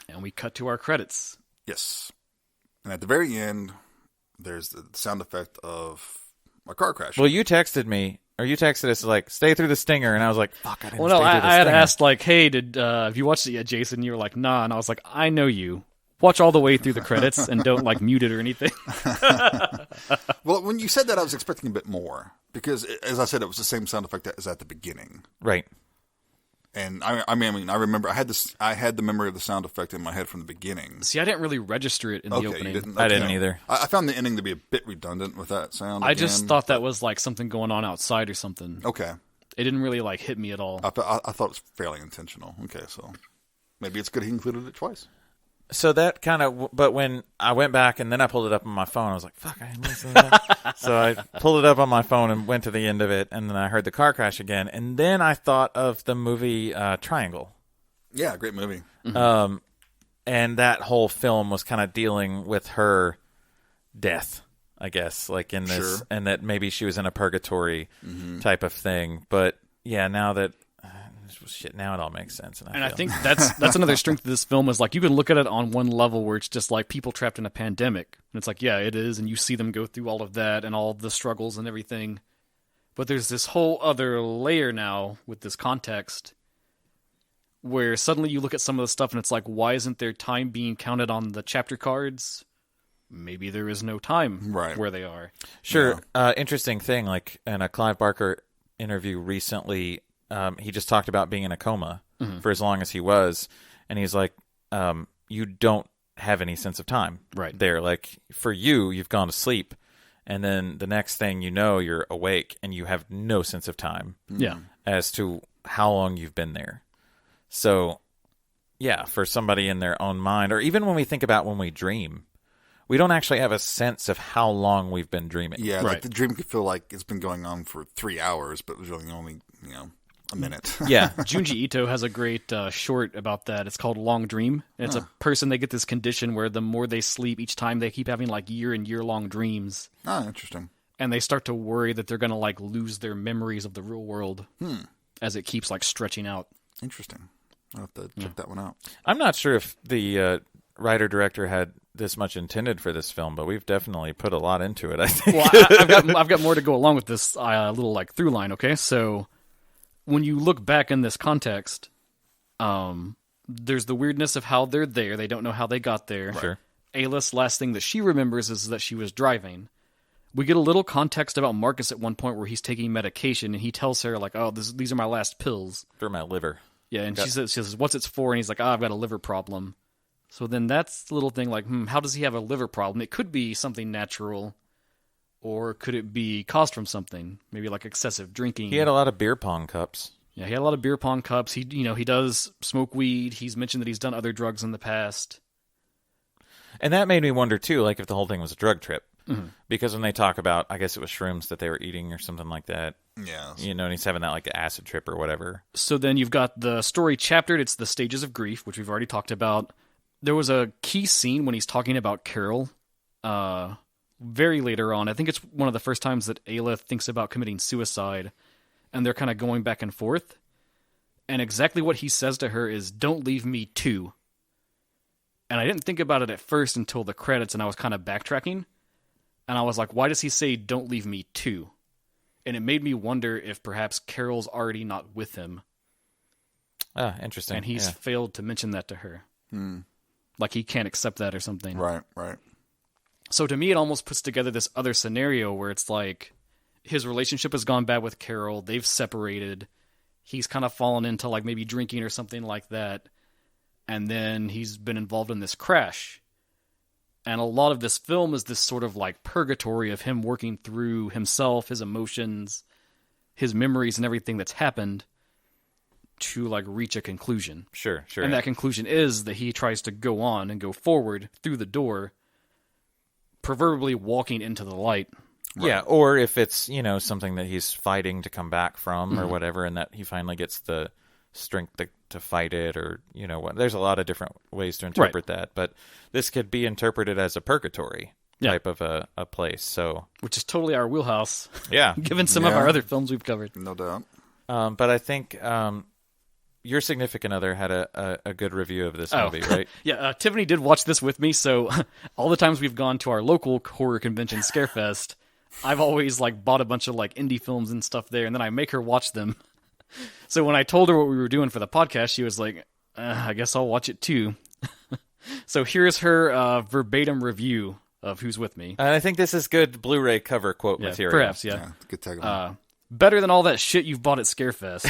And we cut to our credits. Yes. And at the very end, there's the sound effect of a car crash. Well, you texted me, or you texted us like, stay through the stinger, and I was like, fuck, I didn't Well, no, stay through the I had stinger. asked like, "Hey, have you watched it yet, Jason?" You were like, "Nah," and I was like, "I know you. Watch all the way through the credits and don't like mute it or anything." Well, when you said that, I was expecting a bit more. Because, as I said, it was the same sound effect as at the beginning. Right. And I mean, I remember I had the memory of the sound effect in my head from the beginning. See, I didn't really register it in the Okay, opening. you didn't. I Okay. didn't either. I found the ending to be a bit redundant with that sound. I just again. thought that was like something going on outside or something. Okay. It didn't really like hit me at all. I thought it was fairly intentional. Okay, so maybe it's good he included it twice. So that kind of, but when I went back and then I pulled it up on my phone, I was like, fuck, I didn't listen to that. So I pulled it up on my phone and went to the end of it, and then I heard the car crash again. And then I thought of the movie Triangle. Yeah, great movie. Mm-hmm. And that whole film was kind of dealing with her death, I guess, like in this, Sure. and that maybe she was in a purgatory type of thing. But yeah, now that shit, now it all makes sense. And I think that's another strength of this film is like you can look at it on one level where it's just like people trapped in a pandemic, and it's like, yeah, it is, and you see them go through all of that and all the struggles and everything. But there's this whole other layer now with this context where suddenly you look at some of the stuff and it's like, why isn't there time being counted on the chapter cards? Maybe there is no time where they are. Sure. Yeah. Interesting thing, like in a Clive Barker interview recently, he just talked about being in a coma for as long as he was. And he's like, you don't have any sense of time there. Like for you, you've gone to sleep. And then the next thing you know, you're awake and you have no sense of time as to how long you've been there. So, yeah, for somebody in their own mind, or even when we think about when we dream, we don't actually have a sense of how long we've been dreaming. Yeah, like the dream could feel like it's been going on for 3 hours, but it was really only, a minute. Yeah, Junji Ito has a great short about that. It's called Long Dream. And it's a person, they get this condition where the more they sleep, each time they keep having like year and year-long dreams. Oh, interesting. And they start to worry that they're going to like lose their memories of the real world as it keeps like stretching out. Interesting. I'll have to check that one out. I'm not sure if the writer-director had this much intended for this film, but we've definitely put a lot into it, I think. Well, I've got more to go along with this little like through line, okay? So when you look back in this context, there's the weirdness of how they're there. They don't know how they got there. Sure. Ayla's last thing that she remembers is that she was driving. We get a little context about Marcus at one point where he's taking medication, and he tells her, like, oh, these are my last pills. For my liver. Yeah, and she says, what's it for? And he's like, I've got a liver problem. So then that's the little thing like, how does he have a liver problem? It could be something natural, or could it be caused from something? Maybe like excessive drinking. He had a lot of beer pong cups. Yeah, he had a lot of beer pong cups. He does smoke weed. He's mentioned that he's done other drugs in the past. And that made me wonder, too, like if the whole thing was a drug trip. Mm-hmm. Because when they talk about, I guess it was shrooms that they were eating or something like that. Yeah. And he's having that like acid trip or whatever. So then you've got the story chaptered. It's the stages of grief, which we've already talked about. There was a key scene when he's talking about Carol very later on. I think it's one of the first times that Ayla thinks about committing suicide, and they're kind of going back and forth. And exactly what he says to her is, don't leave me too. And I didn't think about it at first until the credits, and I was kind of backtracking. And I was like, why does he say, don't leave me too? And it made me wonder if perhaps Carol's already not with him. Ah, interesting. And he's failed to mention that to her. Like he can't accept that or something. Right. So to me, it almost puts together this other scenario where it's like his relationship has gone bad with Carol. They've separated. He's kind of fallen into like maybe drinking or something like that. And then he's been involved in this crash. And a lot of this film is this sort of like purgatory of him working through himself, his emotions, his memories, and everything that's happened to like reach a conclusion. Sure. And that conclusion is that he tries to go on and go forward through the door, proverbially walking into the light. Right. Yeah, or if it's, something that he's fighting to come back from or whatever, and that he finally gets the strength to fight it, or what. There's a lot of different ways to interpret that, but this could be interpreted as a purgatory type of a place. So, which is totally our wheelhouse. Yeah, given some of our other films we've covered, no doubt. But I think your significant other had a good review of this movie, right? Yeah, Tiffany did watch this with me. So all the times we've gone to our local horror convention, Scarefest, I've always like bought a bunch of like indie films and stuff there, and then I make her watch them. So when I told her what we were doing for the podcast, she was like, I guess I'll watch it too. So here's her verbatim review of Who's With Me. And I think this is good Blu-ray cover quote material. Perhaps, yeah. Good tagline. Better than all that shit you've bought at Scarefest.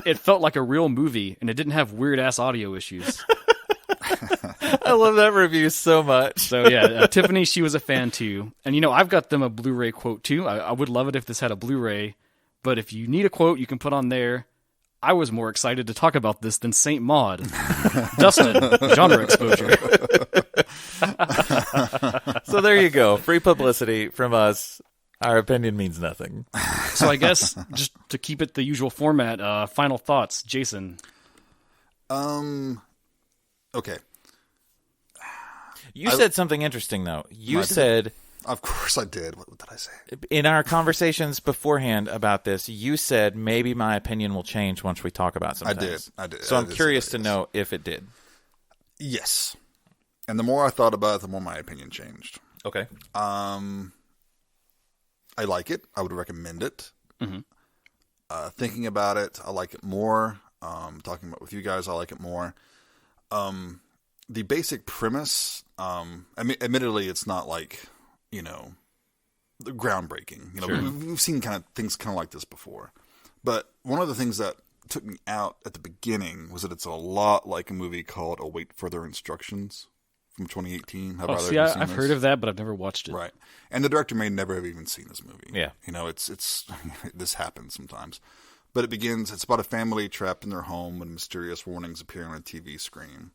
It felt like a real movie, and it didn't have weird-ass audio issues. I love that review so much. So yeah, Tiffany, she was a fan too. And I've got them a Blu-ray quote too. I would love it if this had a Blu-ray. But if you need a quote, you can put on there. I was more excited to talk about this than Saint Maud. Dustin, genre exposure. So there you go. Free publicity from us. Our opinion means nothing. So I guess, just to keep it the usual format, final thoughts. Jason. Okay. You said something interesting, though. You said... Of course I did. What did I say? In our conversations beforehand about this, you said maybe my opinion will change once we talk about some things. I did. So I'm curious to know if it did. Yes. And the more I thought about it, the more my opinion changed. Okay. I like it. I would recommend it. Mm-hmm. Thinking about it, I like it more. Talking about with you guys, I like it more. The basic premise, admittedly, it's not like, groundbreaking. Sure. We've seen things like this before. But one of the things that took me out at the beginning was that it's a lot like a movie called Await Further Instructions from 2018. I've heard of that, but I've never watched it. Right. And the director may never have even seen this movie. Yeah. It's this happens sometimes. But it's about a family trapped in their home when mysterious warnings appear on a TV screen,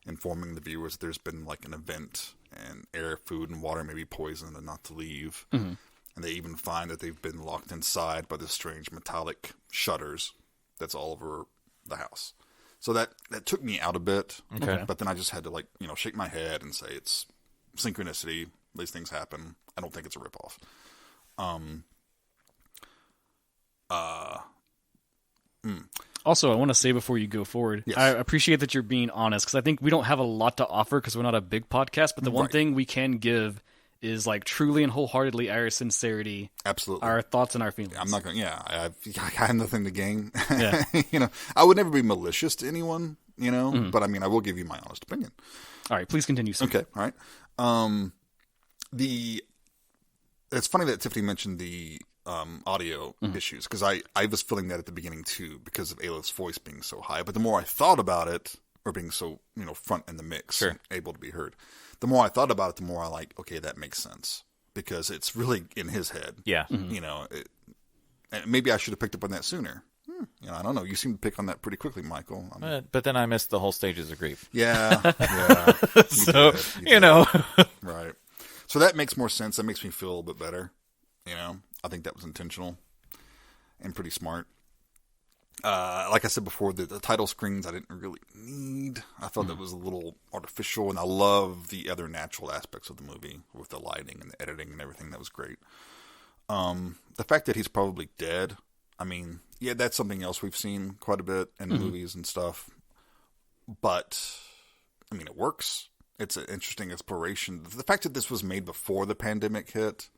informing the viewers that there's been like an event and air, food, and water may be poisoned and not to leave. Mm-hmm. And they even find that they've been locked inside by the strange metallic shutters that's all over the house. So that took me out a bit. Okay. But then I just had to shake my head and say it's synchronicity. These things happen. I don't think it's a ripoff. Also, I want to say before you go forward, yes. I appreciate that you're being honest, because I think we don't have a lot to offer because we're not a big podcast, but the one thing we can give is truly and wholeheartedly our sincerity, absolutely, our thoughts and our feelings. I'm not going to, I have nothing to gain. Yeah. I would never be malicious to anyone, Mm-hmm. but I will give you my honest opinion. All right, please continue, sir. Okay, all right. It's funny that Tiffany mentioned the audio issues, because I was feeling that at the beginning too, because of Ayla's voice being so high. But the more I thought about it, or being so front in the mix, sure, able to be heard, the more I thought about it, the more I okay, that makes sense, because it's really in his head. Yeah. Mm-hmm. And maybe I should have picked up on that sooner. I don't know. You seem to pick on that pretty quickly, Michael. But then I missed the whole stages of grief. Yeah. So, Right. So that makes more sense. That makes me feel a little bit better. I think that was intentional and pretty smart. Like I said before, the title screens I didn't really need. I thought that was a little artificial, and I love the other natural aspects of the movie with the lighting and the editing and everything. That was great. The fact that he's probably dead, that's something else we've seen quite a bit in movies and stuff. But, it works. It's an interesting exploration. The fact that this was made before the pandemic hit.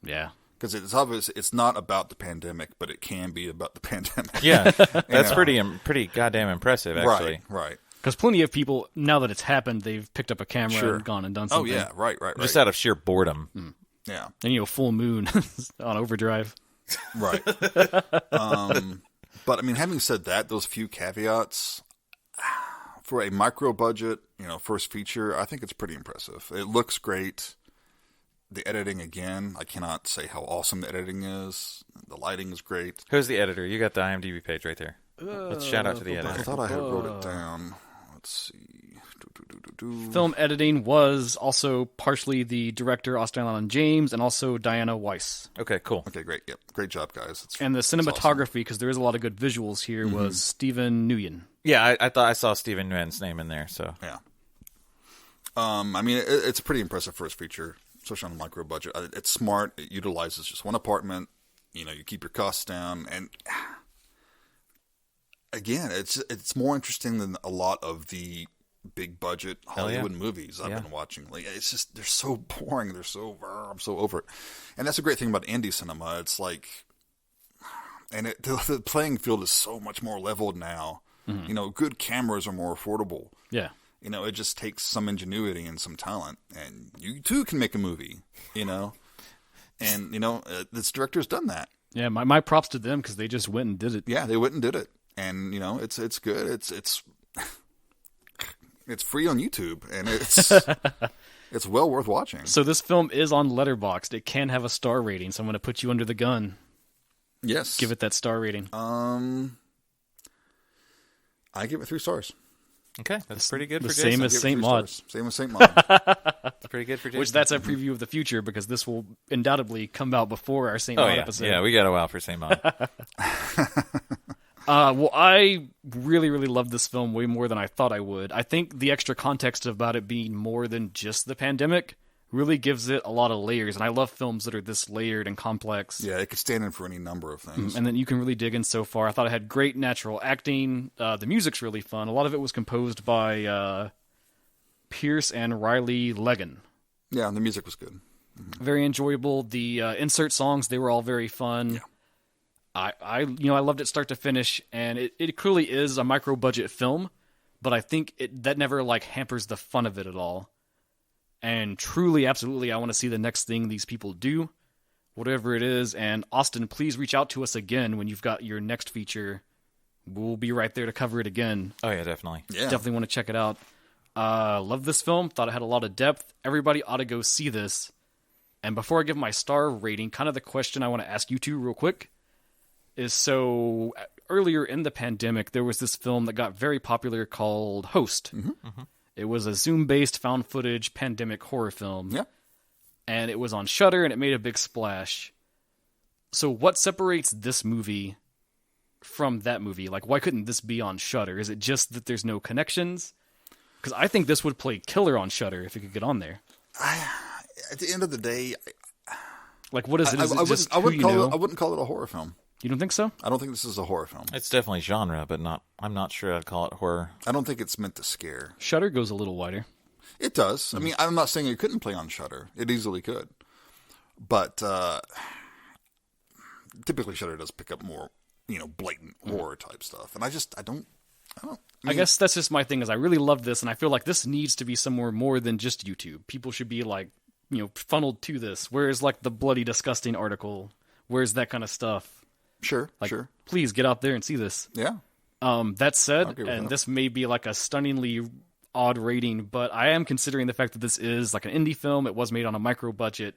Yeah. Because it's obvious it's not about the pandemic, but it can be about the pandemic. Yeah, that's pretty goddamn impressive, actually. Right. Because plenty of people, now that it's happened, they've picked up a camera and gone and done something. Oh, yeah, right. Just out of sheer boredom. Mm. Yeah. And, full moon on overdrive. Right. But, having said that, those few caveats, for a micro budget, first feature, I think it's pretty impressive. It looks great. The editing, again, I cannot say how awesome the editing is. The lighting is great. Who's the editor? You got the IMDb page right there. Let's shout out to the editor. I thought I had wrote it down. Let's see. Film editing was also partially the director, Austin Allan James, and also Diana Weiss. Okay, cool. Okay, great. Yep, great job, guys. And the cinematography, because there is a lot of good visuals here, was Stephen Nguyen. Yeah, I thought I saw Stephen Nguyen's name in there. So yeah. It's a pretty impressive first feature, especially on a micro budget. It's smart. It utilizes just one apartment. You keep your costs down, and again, it's more interesting than a lot of the big budget Hollywood movies I've been watching. It's just, they're so boring. I'm so over it. And that's a great thing about indie cinema. It's the playing field is so much more leveled now. Mm-hmm. Good cameras are more affordable. Yeah. It just takes some ingenuity and some talent, and you too can make a movie, and, this director's done that. Yeah. My props to them, because they just went and did it. Yeah. They went and did it. And, it's good. It's free on YouTube, and it's well worth watching. So this film is on Letterboxd. It can have a star rating, so I'm going to put you under the gun. Yes. give it that star rating? I give it 3 stars. Okay, that's pretty good the for same Jason. as Give it Saint 3 Maud. stars. Same as Saint Maud. That's pretty good for Jason. Which that's a preview of the future because this will undoubtedly come out before our Saint Maud episode. Yeah, we got a while for Saint Maud. Well, I really, really loved this film way more than I thought I would. I think the extra context about it being more than just the pandemic really gives it a lot of layers, and I love films that are this layered and complex. Yeah, it could stand in for any number of things. And then you can really dig in so far. I thought it had great natural acting. The music's really fun. A lot of it was composed by Pierce and Riley Legan. Yeah, the music was good. Very enjoyable. The insert songs, they were all very fun. Yeah. I loved it start to finish, and it clearly is a micro budget film, but I think that never like hampers the fun of it at all. And truly, absolutely, I want to see the next thing these people do, whatever it is. And Austin, please reach out to us again when you've got your next feature. We'll be right there to cover it again. Oh, yeah, definitely. Yeah. Definitely want to check it out. Love this film. Thought it had a lot of depth. Everybody ought to go see this. And before I give my star rating, kind of the question I want to ask you two real quick is, so earlier in the pandemic, there was this film that got very popular called Host. It was a Zoom-based found footage pandemic horror film. Yeah. And it was on Shudder, and it made a big splash. So what separates this movie from that movie? Like, why couldn't this be on Shudder? Is it just that there's no connections? Because I think this would play killer on Shudder if it could get on there. At the end of the day, Like, what is it? Is it just I wouldn't who you call know? I wouldn't call it a horror film. You don't think so? I don't think this is a horror film. It's definitely genre, but I'm not sure I'd call it horror. I don't think it's meant to scare. Shudder goes a little wider. It does. I mean, I'm not saying it couldn't play on Shudder. It easily could. But typically Shudder does pick up more, blatant horror type stuff. And I don't. I guess that's just my thing, is I really love this, and I feel like this needs to be somewhere more than just YouTube. People should be like, funneled to this. Where's like the bloody disgusting article? Where's that kind of stuff? Sure, Like, sure. please get out there and see this. Yeah. That said, agree with and that. this may be like a stunningly odd rating, but I am considering the fact that this is like an indie film. It was made on a micro budget,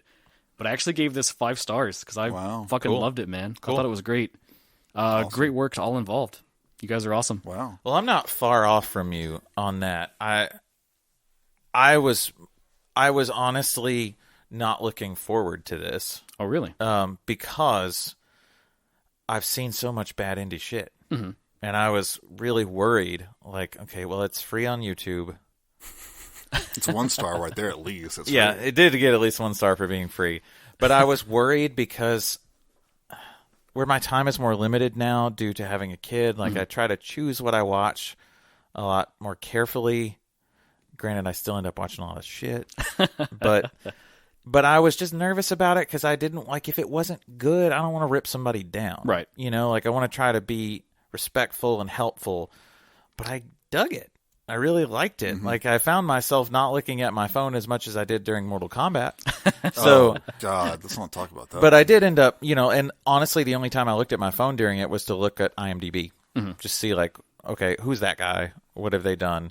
but I actually gave this 5 stars because I fucking Cool. loved it, man. Cool. I thought it was great. Great work to all involved. You guys are awesome. Wow. Well, I'm not far off from you on that. I was honestly not looking forward to this. Oh, really? Because I've seen so much bad indie shit. Mm-hmm. And I was really worried, like, okay, well, it's free on YouTube. It's 1 star right there at least. That's Yeah, right. it did get at least 1 star for being free. But I was worried because where my time is more limited now due to having a kid, like I try to choose what I watch a lot more carefully. Granted, I still end up watching a lot of shit. But I was just nervous about it because I didn't, like, if it wasn't good, I don't want to rip somebody down. Right. Like I want to try to be respectful and helpful. But I dug it. I really liked it. Like, I found myself not looking at my phone as much as I did during Mortal Kombat. So, God, let's not talk about that. but I did end up, and honestly, the only time I looked at my phone during it was to look at IMDb. Just see, like, okay, who's that guy? What have they done?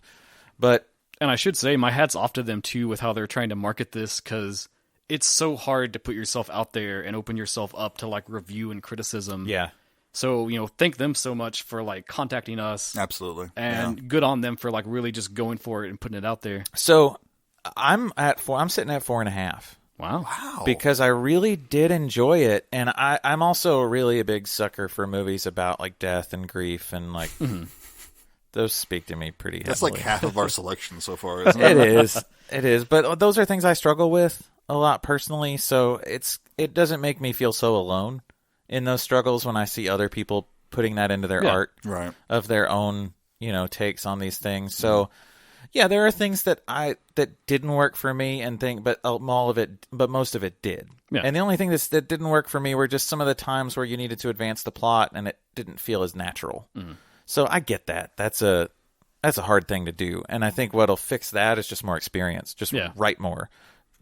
But And I should say, my hat's off to them, too, with how they're trying to market this, because it's so hard to put yourself out there and open yourself up to, like, review and criticism. yeah, So, thank them so much for, like, contacting us. Absolutely. And good on them for, like, really just going for it and putting it out there. so I'm sitting at 4.5. Wow. Wow. Because I really did enjoy it, and I'm also really a big sucker for movies about, like, death and grief, and, like, those speak to me pretty heavily. That's like half of our selection so far, isn't it? It is. But those are things I struggle with a lot personally, so it doesn't make me feel so alone in those struggles when I see other people putting that into their art Right. of their own, takes on these things. So, yeah, there are things that didn't work for me, but most of it did. Yeah. And the only thing that didn't work for me were just some of the times where you needed to advance the plot and it didn't feel as natural. So I get that. That's a hard thing to do. And I think what'll fix that is just more experience. Just write more,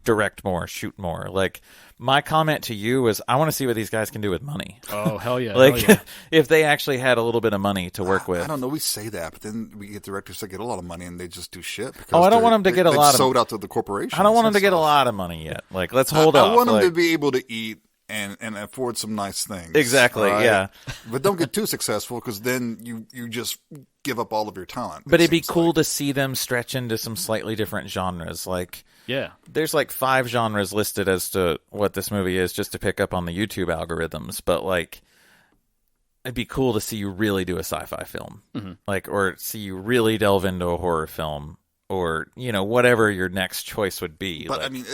direct more, shoot more. Like, my comment to you is, I want to see what these guys can do with money. Oh, hell yeah. Like, hell yeah. if they actually had a little bit of money to work with. I don't know. We say that, but then we get directors that get a lot of money and they just do shit. Because I don't want them to get a lot of. sold out to the corporation. I don't want them to get a lot of money yet. Like, let's hold up. I want them like, to be able to eat and afford some nice things. Exactly, right? yeah. But don't get too successful, because then you just give up all of your talent. But it'd be cool to see them stretch into some slightly different genres. Like, Yeah. there's like 5 genres listed as to what this movie is, just to pick up on the YouTube algorithms. But like, it'd be cool to see you really do a sci-fi film, like, or see you really delve into a horror film, or whatever your next choice would be. But like, I mean,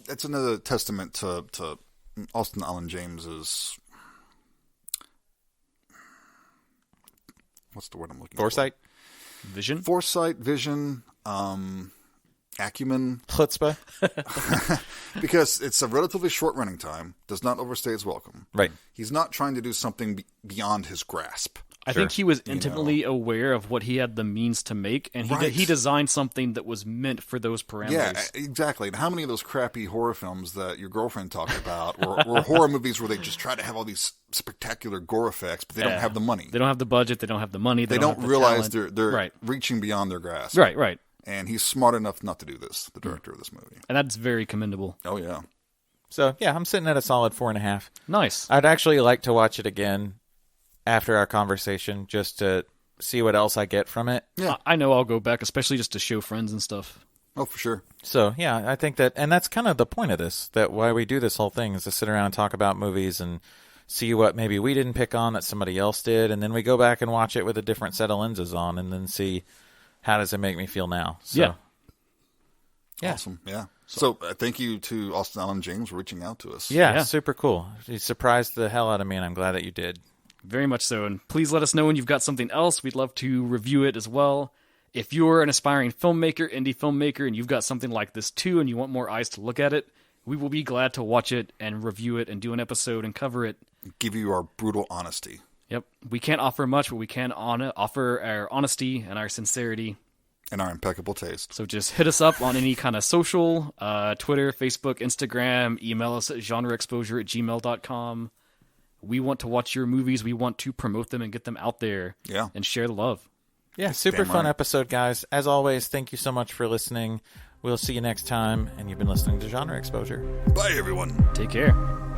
that's another testament to Austin Allan James's, what's the word I'm looking foresight, Vision? Foresight, vision, acumen. chutzpah, Because it's a relatively short running time, does not overstay its welcome. right? He's not trying to do something beyond his grasp. I think he was intimately aware of what he had the means to make, and he designed something that was meant for those parameters. Yeah, exactly. And how many of those crappy horror films that your girlfriend talked about were horror movies where they just try to have all these spectacular gore effects, but they don't have the money. They don't have the budget. They don't have the money. They don't don't have the realize talent. they're reaching beyond their grasp. Right. And he's smart enough not to do this, the director of this movie. And that's very commendable. Oh, yeah. So yeah, I'm sitting at a solid 4.5. Nice. I'd actually like to watch it again after our conversation, just to see what else I get from it. Yeah. I know I'll go back, especially just to show friends and stuff. Oh, for sure. So yeah, I think that, and that's kind of the point of this, that why we do this whole thing is to sit around and talk about movies and see what maybe we didn't pick on that somebody else did, and then we go back and watch it with a different set of lenses on, and then see how does it make me feel now. So, yeah. Awesome. Yeah. So thank you to Austin Allan James for reaching out to us. Yeah, super cool. You surprised the hell out of me, and I'm glad that you did. Very much so. And please let us know when you've got something else. We'd love to review it as well. If you're an aspiring filmmaker, indie filmmaker, and you've got something like this too, and you want more eyes to look at it, we will be glad to watch it and review it and do an episode and cover it. Give you our brutal honesty. Yep. We can't offer much, but we can offer our honesty and our sincerity. And our impeccable taste. So just hit us up on any kind of social, Twitter, Facebook, Instagram, email us at genreexposure@gmail.com. We want to watch your movies. We want to promote them and get them out there. Yeah. And share the love. Yeah, super Damn fun right. episode, guys. As always, thank you so much for listening. We'll see you next time, and you've been listening to Genre Exposure. Bye, everyone. Take care.